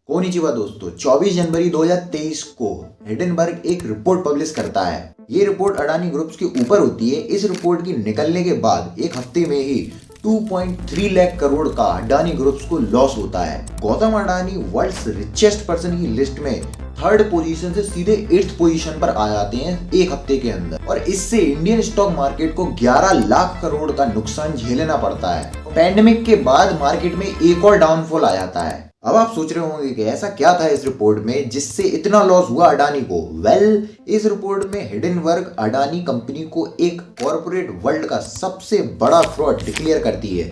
Konnichiwa दोस्तों, 24 जनवरी 2023 को Hindenburg एक रिपोर्ट पब्लिश करता है। ये रिपोर्ट अडानी ग्रुप्स के ऊपर होती है। इस रिपोर्ट की निकलने के बाद एक हफ्ते में ही 2.3 लाख करोड़ का अडानी ग्रुप्स को लॉस होता है। Gautam Adani world's richest person की लिस्ट में थर्ड पोजीशन से सीधे 8th पोजीशन पर आ जाते हैं एक हफ्ते के अंदर, और इससे इंडियन स्टॉक मार्केट को 11 लाख करोड़ का नुकसान झेलना पड़ता है। पैंडेमिक के बाद मार्केट में एक और डाउनफॉल आ जाता है। अब आप सोच रहे होंगे कि ऐसा क्या था इस रिपोर्ट में जिससे इतना लॉस हुआ अडानी को। इस रिपोर्ट में हिडेनबर्ग अडानी कंपनी को एक कॉर्पोरेट वर्ल्ड का सबसे बड़ा फ्रॉड डिक्लेयर करती है।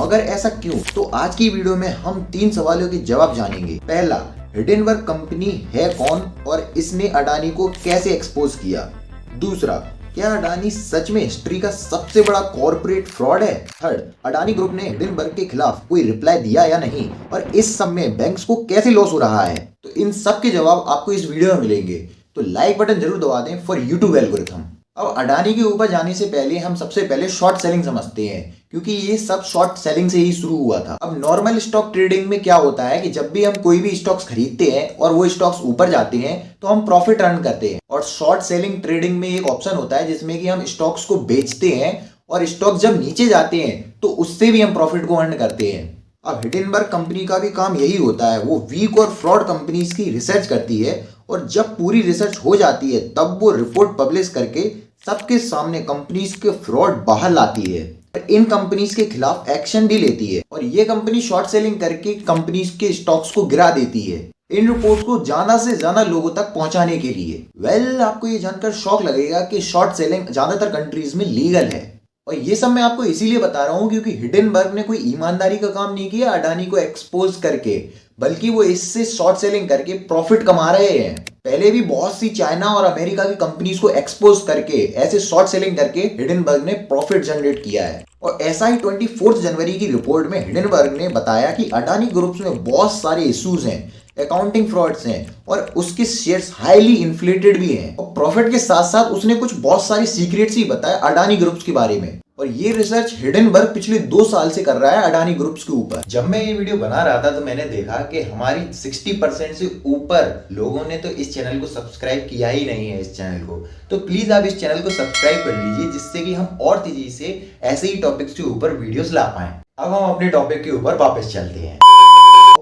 मगर ऐसा क्यों? तो आज की वीडियो में हम 3 सवालों के जवाब जानेंगे। पहला, हिडेनबर्ग कंपनी है कौन और इसने अडानी को कैसे एक्सपोज किया। दूसरा, क्या अडानी सच में हिस्ट्री का सबसे बड़ा कॉर्पोरेट फ्रॉड है। थर्ड, अडानी ग्रुप ने हिडेनबर्ग के खिलाफ कोई रिप्लाई दिया या नहीं, और इस सब में बैंक्स को कैसे लॉस हो रहा है। तो इन सब के जवाब आपको इस वीडियो में मिलेंगे, तो लाइक बटन जरूर दबा दें फॉर यूट्यूब एल्गोरिथम। अब अडानी के ऊपर जाने से पहले हम सबसे पहले शॉर्ट सेलिंग समझते हैं, क्योंकि ये सब शॉर्ट सेलिंग से ही शुरू हुआ था। अब नॉर्मल स्टॉक ट्रेडिंग में क्या होता है कि जब भी हम कोई भी स्टॉक्स खरीदते हैं और वो स्टॉक्स ऊपर जाते हैं तो हम प्रॉफिट अर्न करते हैं, और शॉर्ट सेलिंग ट्रेडिंग में एक ऑप्शन होता है जिसमें कि हम स्टॉक्स को बेचते हैं और स्टॉक जब नीचे जाते हैं तो उससे भी हम प्रॉफिट को अर्न करते हैं। अब हिडेनबर्ग कंपनी का भी काम यही होता है, वो वीक और फ्रॉड कंपनीज की रिसर्च करती है, और जब पूरी रिसर्च हो जाती है तब वो रिपोर्ट पब्लिश करके सबके सामने कंपनीज के फ्रॉड बाहर लाती है, इन कंपनीज के खिलाफ एक्शन भी लेती है, और ये कंपनी शॉर्ट सेलिंग करके कंपनीज के स्टॉक्स को गिरा देती है इन रिपोर्ट्स को ज्यादा से ज्यादा लोगों तक पहुंचाने के लिए। आपको ये जानकर शॉक लगेगा कि शॉर्ट सेलिंग ज्यादातर कंट्रीज में लीगल है, और ये सब मैं आपको इसीलिए बता रहा हूं क्योंकि हिडेनबर्ग ने कोई ईमानदारी का काम नहीं किया अडानी को एक्सपोज करके, बल्कि वो इससे शॉर्ट सेलिंग करके प्रॉफिट कमा रहे हैं। पहले भी बहुत सी चाइना और अमेरिका की कंपनीज को एक्सपोज करके ऐसे शॉर्ट सेलिंग करके हिडेनबर्ग ने प्रॉफिट जनरेट किया है। और ऐसा ही 24 जनवरी की रिपोर्ट में हिडेनबर्ग ने बताया कि अडानी ग्रुप्स में बहुत सारे इश्यूज हैं, अकाउंटिंग फ्रॉड्स हैं, और उसके शेयर्स हाईली इन्फ्लेटेड भी हैं, और प्रॉफिट के साथ साथ उसने कुछ बहुत सारी सीक्रेट्स ही बताया अडानी ग्रुप्स के बारे में। और ये रिसर्च हिडेनबर्ग पिछले 2 साल से कर रहा है अडानी ग्रुप्स के ऊपर। जब मैं ये वीडियो बना रहा था तो मैंने देखा कि हमारी 60% से ऊपर लोगों ने तो इस चैनल को सब्सक्राइब किया ही नहीं है इस चैनल को। तो प्लीज आप इस चैनल को सब्सक्राइब कर लीजिए, जिससे कि हम और तेजी से ऐसे ही टॉपिक्स के ऊपर वीडियोस ला पाएं। अब हम अपने टॉपिक के ऊपर वापस चलते हैं।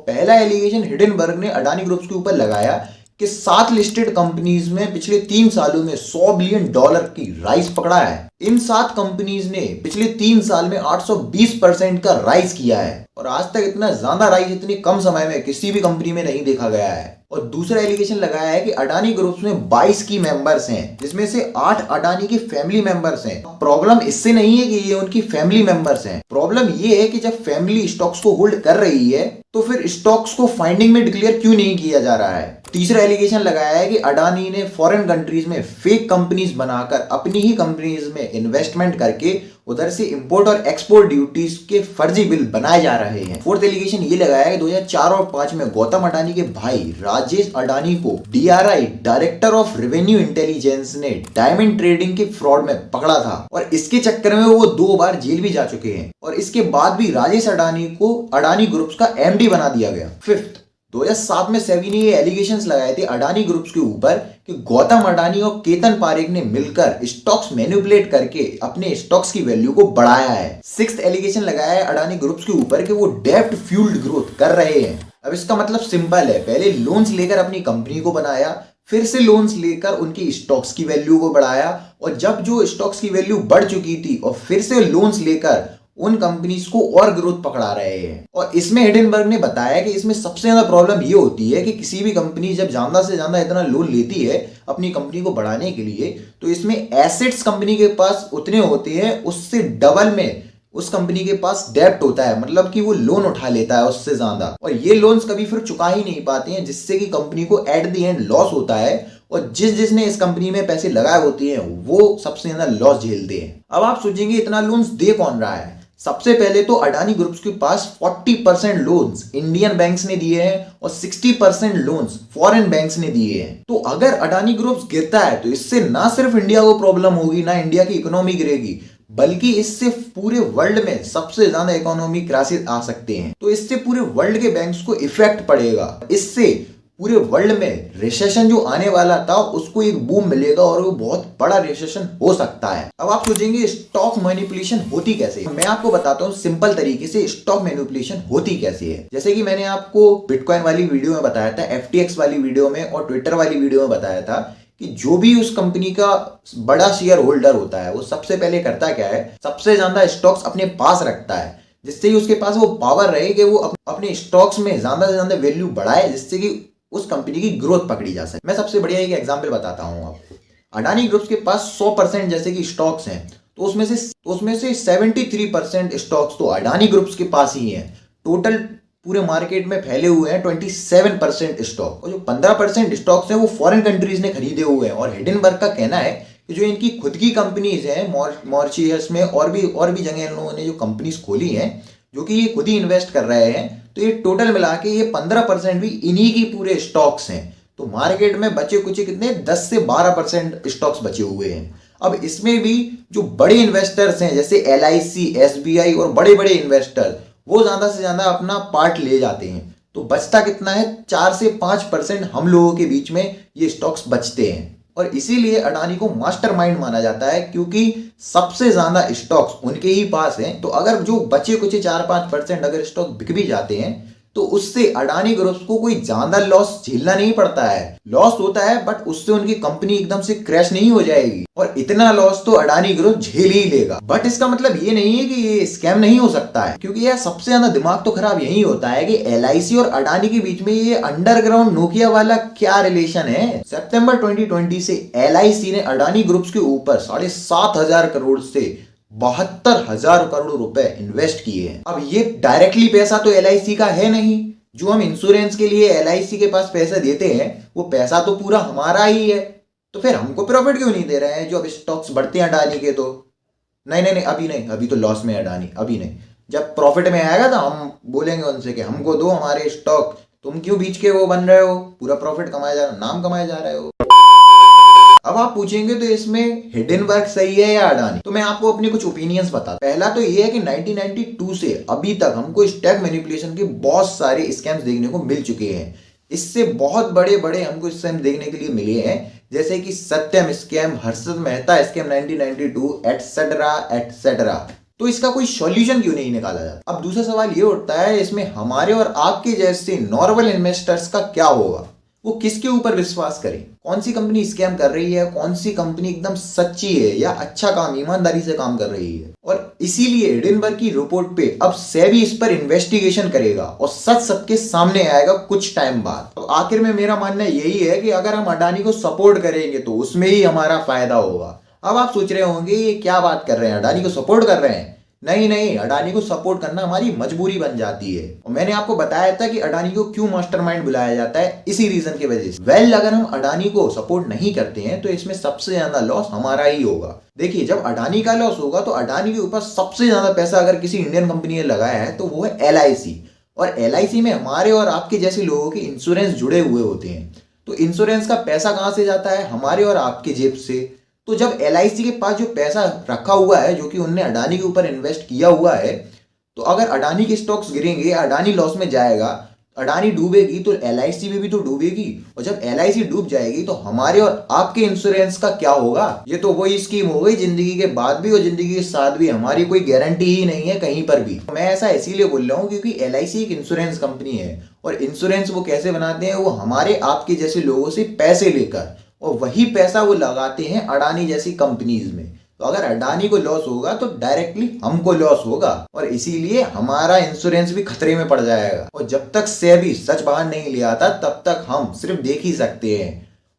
पहला एलिगेशन हिडेनबर्ग ने अडानी ग्रुप्स के ऊपर लगाया कि 7 लिस्टेड कंपनीज में पिछले 3 सालों में $100 बिलियन की राइज पकड़ा है। इन 7 कंपनीज ने पिछले 3 साल में 820% का राइज किया है, और आज तक इतना ज्यादा राइज इतने कम समय में किसी भी कंपनी में नहीं देखा गया है। और दूसरा एलिगेशन लगाया है कि अडानी ग्रुप्स में 22 की मेंबर्स हैं, जिसमें से 8 अडानी के फैमिली मेंबर्स हैं। प्रॉब्लम इससे नहीं है कि ये उनकी फैमिली मेंबर्स हैं, प्रॉब्लम ये है कि जब फैमिली स्टॉक्स को होल्ड कर रही है तो फिर स्टॉक्स को फाइंडिंग में डिक्लेयर क्यों नहीं किया जा रहा है। तीसरा एलिगेशन लगाया है कि अडानी ने फॉरेन कंट्रीज में फेक कंपनीज बनाकर अपनी ही कंपनीज में इन्वेस्टमेंट करके उधर से इंपोर्ट और एक्सपोर्ट ड्यूटीज के फर्जी बिल बनाए जा रहे हैं। फोर्थ एलिगेशन ये लगाया है कि 2004 और 2005 में गौतम अडानी के भाई राजेश अडानी को DRI director of revenue intelligence ने डायमंड ट्रेडिंग के फ्रॉड में पकड़ा था, और इसके चक्कर में वो 2 बार जेल भी जा चुके हैं, और इसके बाद भी राजेश अडानी को अडानी ग्रुप्स का MD बना दिया गया। फिफ्थ, 2007 में सेबी ने ये एलिगेशंस लगाए थे अडानी ग्रुप्स के ऊपर कि गौतम अडानी और केतन पारेख ने मिलकर स्टॉक्स मैनिपुलेट करके अपने स्टॉक्स की वैल्यू को बढ़ाया है। सिक्स्थ एलिगेशन लगाया है अडानी ग्रुप्स के ऊपर कि वो डेब्ट फ्यूल्ड ग्रोथ कर रहे हैं। अब इसका मतलब सिंपल है, पहले लोन्स लेकर अपनी कंपनी को बनाया, फिर से लोन्स लेकर उनकी स्टॉक्स की वैल्यू को बढ़ाया, और जब जो स्टॉक्स की वैल्यू बढ़ चुकी थी और फिर से लोन्स लेकर उन कंपनीज को और ग्रोथ पकड़ा रहे हैं। और इसमें हिडेनबर्ग ने बताया कि इसमें सबसे ज्यादा प्रॉब्लम ये होती है कि किसी भी कंपनी जब ज्यादा से ज्यादा इतना लोन लेती है अपनी कंपनी को बढ़ाने के लिए, तो इसमें एसेट्स कंपनी के पास उतने होते हैं, उससे डबल में उस कंपनी के पास डेब्ट होता है, मतलब कि वो लोन उठा लेता है उससे ज्यादा, और ये लोन्स कभी फिर चुका ही नहीं पाते हैं, जिससे कि कंपनी को एट द एंड लॉस होता है, और जिसने इस कंपनी में पैसे लगाए होते हैं वो सबसे ज्यादा लॉस झेलते हैं। अब आप सोचेंगे इतना लोन्स दे कौन रहा है। सबसे पहले तो अडानी ग्रुप्स के पास 40% लोन्स इंडियन बैंक्स ने दिए हैं और 60% लोन्स फॉरेन बैंक्स ने दिए हैं। तो अगर अडानी ग्रुप्स गिरता है तो इससे ना सिर्फ इंडिया को प्रॉब्लम होगी, ना इंडिया की इकोनॉमी गिरेगी, बल्कि इससे पूरे वर्ल्ड में सबसे ज्यादा इकोनॉमिक क्राइसिस आ सकते हैं। तो इससे पूरे वर्ल्ड के बैंक्स को इफेक्ट पड़ेगा। इससे पूरे वर्ल्ड में रिसेशन जो आने वाला था उसको एक बूम मिलेगा और वो बहुत बड़ा रिसेशन हो सकता है। अब आप सोचेंगे स्टॉक मैनिपुलेशन होती कैसे? मैं आपको बताता हूँ सिंपल तरीके से स्टॉक मैनिपुलेशन होती कैसे है। जैसे कि मैंने आपको बिटकॉइन वाली वीडियो में बताया था, FTX वाली वीडियो में और ट्विटर वाली वीडियो में बताया था कि जो भी उस कंपनी का बड़ा शेयर होल्डर होता है वो सबसे पहले करता क्या है, सबसे ज्यादा स्टॉक्स अपने पास रखता है, जिससे कि उसके पास वो पावर रहे कि वो अपने स्टॉक्स में ज्यादा से ज्यादा वैल्यू बढ़ाए, जिससे कि उस कंपनी की ग्रोथ पकड़ी जा सके। मैं सबसे बढ़िया एक एग्जांपल बताता हूं आपको। अडानी ग्रुप्स के पास 100% जैसे कि स्टॉक्स हैं, तो उसमें से 73% स्टॉक्स तो अडानी ग्रुप्स के पास ही हैं। टोटल पूरे मार्केट में फैले हुए हैं 27% स्टॉक, और जो 15% स्टॉक्स हैं वो फॉरेन कंट्रीज ने खरीदे हुए हैं। और हिडेनबर्ग का कहना है कि जो इनकी खुद की कंपनीज हैं मॉरिशस में और भी जगह इन लोगों ने जो कंपनीज खोली हैं, जो कि ये खुद ही इन्वेस्ट कर रहे हैं, तो ये टोटल मिला के ये 15% भी इन्हीं की पूरे स्टॉक्स हैं। तो मार्केट में बचे कुछ कितने 10 से 12% स्टॉक्स बचे हुए हैं। अब इसमें भी जो बड़े इन्वेस्टर्स हैं जैसे LIC, SBI और बड़े बड़े इन्वेस्टर, वो ज्यादा से ज्यादा अपना पार्ट ले जाते हैं। तो बचता कितना है, 4 से 5% हम लोगों के बीच में ये स्टॉक्स बचते हैं। और इसीलिए अडानी को मास्टरमाइंड माना जाता है, क्योंकि सबसे ज्यादा स्टॉक्स उनके ही पास हैं। तो अगर जो बचे कुछ 4-5% अगर स्टॉक बिक भी जाते हैं तो उससे अडानी ग्रुप्स को कोई ज्यादा लॉस झेलना नहीं पड़ता है। लॉस होता है बट उससे उनकी कंपनी एकदम से क्रैश नहीं हो जाएगी, और इतना लॉस तो अडानी ग्रुप झेल ही लेगा। बट इसका मतलब ये नहीं है कि ये स्कैम नहीं हो सकता है, क्योंकि यार सबसे ज्यादा दिमाग तो खराब यही होता है कि LIC और अडानी के बीच में ये अंडरग्राउंड नोकिया वाला क्या रिलेशन है। सितंबर 2020 से LIC ने अडानी ग्रुप्स के ऊपर 7,500 करोड़ से 72,000 करोड़ रुपए इन्वेस्ट किए हैं। अब ये डायरेक्टली पैसा तो LIC का है नहीं। जो हम इंश्योरेंस के लिए LIC के पास पैसे देते हैं वो पैसा तो पूरा हमारा ही है। तो फिर हमको प्रॉफिट क्यों नहीं दे रहे हैं? जो अब स्टॉक्स बढ़ते हैं अडानी के, तो नहीं, अभी नहीं, अभी तो लॉस में है अडानी, अभी नहीं। जब प्रॉफिट में आएगा तो हम बोलेंगे उनसे कि हमको दो हमारे स्टॉक, तुम क्यों बीच के वो बन रहे हो, पूरा प्रॉफिट कमाया जा रहा, नाम कमाए जा रहे हो। अब आप पूछेंगे तो इसमें हिडेनबर्ग सही है या अडानी? तो मैं आपको अपने कुछ ओपिनियंस बताता। पहला तो ये है कि 1992 से अभी तक हमको स्टॉक मैनिपुलेशन के बहुत सारे स्कैम्स देखने को मिल चुके हैं। इससे बहुत बड़े बड़े हमको स्कैम देखने के लिए मिले हैं, जैसे कि Satyam scam, Harshad Mehta scam 1992 etcetera etcetera. तो इसका कोई सॉल्यूशन क्यों नहीं निकाला जाता? अब दूसरा सवाल ये उठता है, इसमें हमारे और आपके जैसे नॉर्मल इन्वेस्टर्स का क्या होगा? वो किसके ऊपर विश्वास करें? कौन सी कंपनी स्कैम कर रही है, कौन सी कंपनी एकदम सच्ची है या अच्छा काम ईमानदारी से काम कर रही है? और इसीलिए हिडेनबर्ग की रिपोर्ट पे अब सेबी इस पर इन्वेस्टिगेशन करेगा और सच सबके सामने आएगा कुछ टाइम बाद। तो आखिर में मेरा मानना यही है कि अगर हम अडानी को सपोर्ट करेंगे तो उसमें ही हमारा फायदा होगा। अब आप सोच रहे होंगे ये क्या बात कर रहे हैं, अडानी को सपोर्ट कर रहे हैं? नहीं, अडानी को सपोर्ट करना हमारी मजबूरी बन जाती है। और मैंने आपको बताया था कि अडानी को क्यों मास्टरमाइंड बुलाया जाता है, इसी रीजन की वजह से। अगर हम अडानी को सपोर्ट नहीं करते हैं तो इसमें सबसे ज्यादा लॉस हमारा ही होगा। देखिए, जब अडानी का लॉस होगा तो अडानी के ऊपर सबसे ज्यादा पैसा अगर किसी इंडियन कंपनी ने लगाया है तो वो है LIC। और LIC में हमारे और आपके जैसे लोगों के इंश्योरेंस जुड़े हुए होते हैं। तो इंश्योरेंस का पैसा कहां से जाता है? हमारे और आपके जेब से। तो जब LIC के पास जो पैसा रखा हुआ है, जो कि उनने अडानी के ऊपर इन्वेस्ट किया हुआ है, तो अगर अडानी के स्टॉक्स गिरेंगे, अडानी लॉस में जाएगा, अडानी डूबेगी तो LIC भी तो डूबेगी। और जब LIC डूब जाएगी तो हमारे और आपके इंश्योरेंस का क्या होगा? ये तो वही स्कीम हो गई, जिंदगी के बाद भी और जिंदगी के साथ भी हमारी कोई गारंटी ही नहीं है कहीं पर भी। मैं ऐसा इसीलिए बोल रहा हूँ क्योंकि LIC एक इंश्योरेंस कंपनी है, और इंश्योरेंस वो कैसे बनाते हैं? वो हमारे आपके जैसे लोगों से पैसे लेकर, और वही पैसा वो लगाते हैं अडानी जैसी कंपनीज में। तो अगर अडानी को लॉस होगा तो डायरेक्टली हमको लॉस होगा, और इसीलिए हमारा इंश्योरेंस भी खतरे में पड़ जाएगा। और जब तक सेबी सच बाहर नहीं ले आता तब तक हम सिर्फ देख ही सकते हैं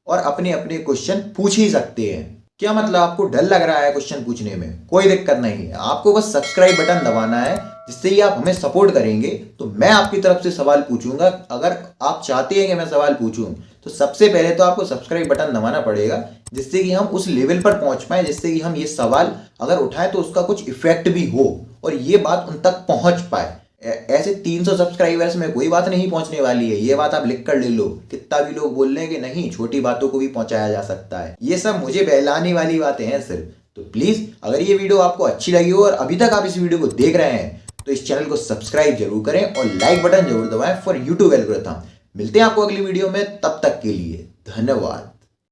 और अपने अपने क्वेश्चन पूछ ही सकते हैं। क्या मतलब आपको डर लग रहा है क्वेश्चन पूछने में? कोई दिक्कत नहीं है, आपको बस सब्सक्राइब बटन दबाना है, जिससे ही आप हमें सपोर्ट करेंगे तो मैं आपकी तरफ से सवाल पूछूंगा। अगर आप चाहते हैं कि मैं सवाल पूछूं तो सबसे पहले तो आपको सब्सक्राइब बटन दबाना पड़ेगा, जिससे कि हम उस लेवल पर पहुंच पाए, जिससे कि हम ये सवाल अगर उठाएं तो उसका कुछ इफेक्ट भी हो और ये बात उन तक पहुंच पाए। ऐसे 300 सब्सक्राइबर्स में कोई बात नहीं पहुंचने वाली है, ये बात आप लिख कर ले लो। कितना भी लोग बोल रहे हैं कि नहीं, छोटी बातों को भी पहुंचाया जा सकता है, ये सब मुझे बहलाने वाली बातें हैं सिर्फ। तो प्लीज अगर ये वीडियो आपको अच्छी लगी हो और अभी तक आप इस वीडियो को देख रहे हैं तो इस चैनल को सब्सक्राइब जरूर करें और लाइक बटन जरूर दबाएं फॉर यूट्यूब एल्गोरिथम। मिलते हैं आपको अगली वीडियो में, तब तक के लिए धन्यवाद।